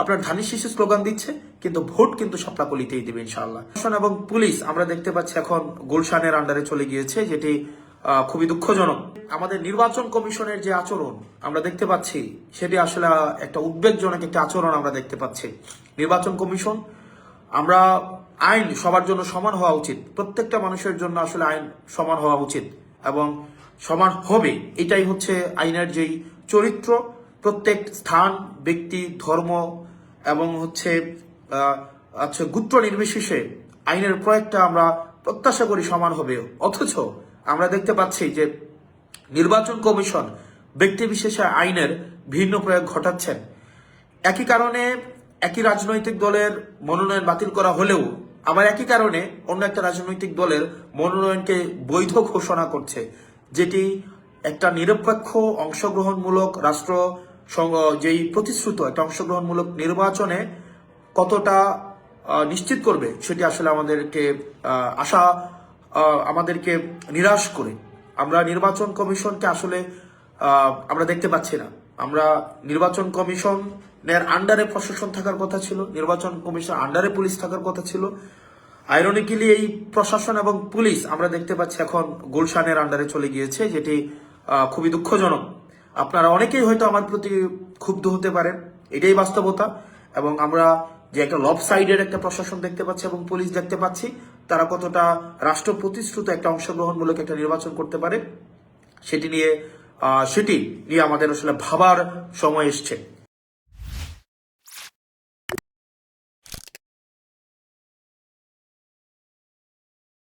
আপনার ধানের শীষে স্লোগান দিচ্ছে, কিন্তু ভোট কিন্তু শাপলাকলিতেই দেবে ইনশাআল্লাহ। প্রশাসন এবং পুলিশ আমরা দেখতে পাচ্ছি এখন গুলশানের আন্ডারে চলে গিয়েছে, যেটি খুবই দুঃখজনক। আমাদের নির্বাচন কমিশনের যে আচরণ আমরা দেখতে পাচ্ছি, সেটি আসলে একটা উদ্বেগজনক একটা আচরণ আমরা দেখতে পাচ্ছি। নির্বাচন কমিশন, আমরা আইন সবার জন্য সমান হওয়া উচিত, প্রত্যেকটা মানুষের জন্য আসলে আইন সমান হওয়া উচিত এবং সমান হবে, এটাই হচ্ছে আইনের যেই চরিত্র। প্রত্যেক স্থান, ব্যক্তি, ধর্ম এবং হচ্ছে গোত্র নির্বিশেষে আইনের প্রয়োগটা আমরা প্রত্যাশা করি সমান হবে। অথচ আমরা দেখতে পাচ্ছি যে নির্বাচন কমিশন ব্যক্তি বিশেষে আইনের ভিন্ন প্রয়োগ ঘটাচ্ছেন। একই কারণে একই রাজনৈতিক দলের মনোনয়ন বাতিল করা হলেও আবার একই কারণে অন্য একটা রাজনৈতিক দলের মনোনয়নকে বৈধ ঘোষণা করছে, যেটি একটা নিরপেক্ষ অংশগ্রহণমূলক রাষ্ট্র যেই প্রতিশ্রুত একটা অংশগ্রহণমূলক নির্বাচনে কতটা নিশ্চিত করবে, সেটি আসলে আমাদেরকে নিরাশ করে। আমরা নির্বাচন কমিশনকে আসলে আমরা দেখতে পাচ্ছি না। আমরা নির্বাচন কমিশনের আন্ডারে প্রশাসন থাকার কথা ছিল, নির্বাচন কমিশন আন্ডারে পুলিশ থাকার কথা ছিল। আইরনিক্যালি এই প্রশাসন এবং পুলিশ আমরা দেখতে পাচ্ছি এখন গুলশানের আন্ডারে চলে গিয়েছে, যেটি খুবই দুঃখজনক। আপনারা অনেকেই হয়তো আমার প্রতি ক্ষুব্ধ হতে পারেন, এটাই বাস্তবতা। এবং আমরা যে একটা লব সাইডের একটা প্রশাসন দেখতে পাচ্ছি এবং পুলিশ দেখতে পাচ্ছি, তারা কতটা রাষ্ট্র প্রতিশ্রুত একটা অংশগ্রহণমূলক একটা নির্বাচন করতে পারে, সেটি নিয়ে আমাদের আসলে ভাবার সময় এসছে।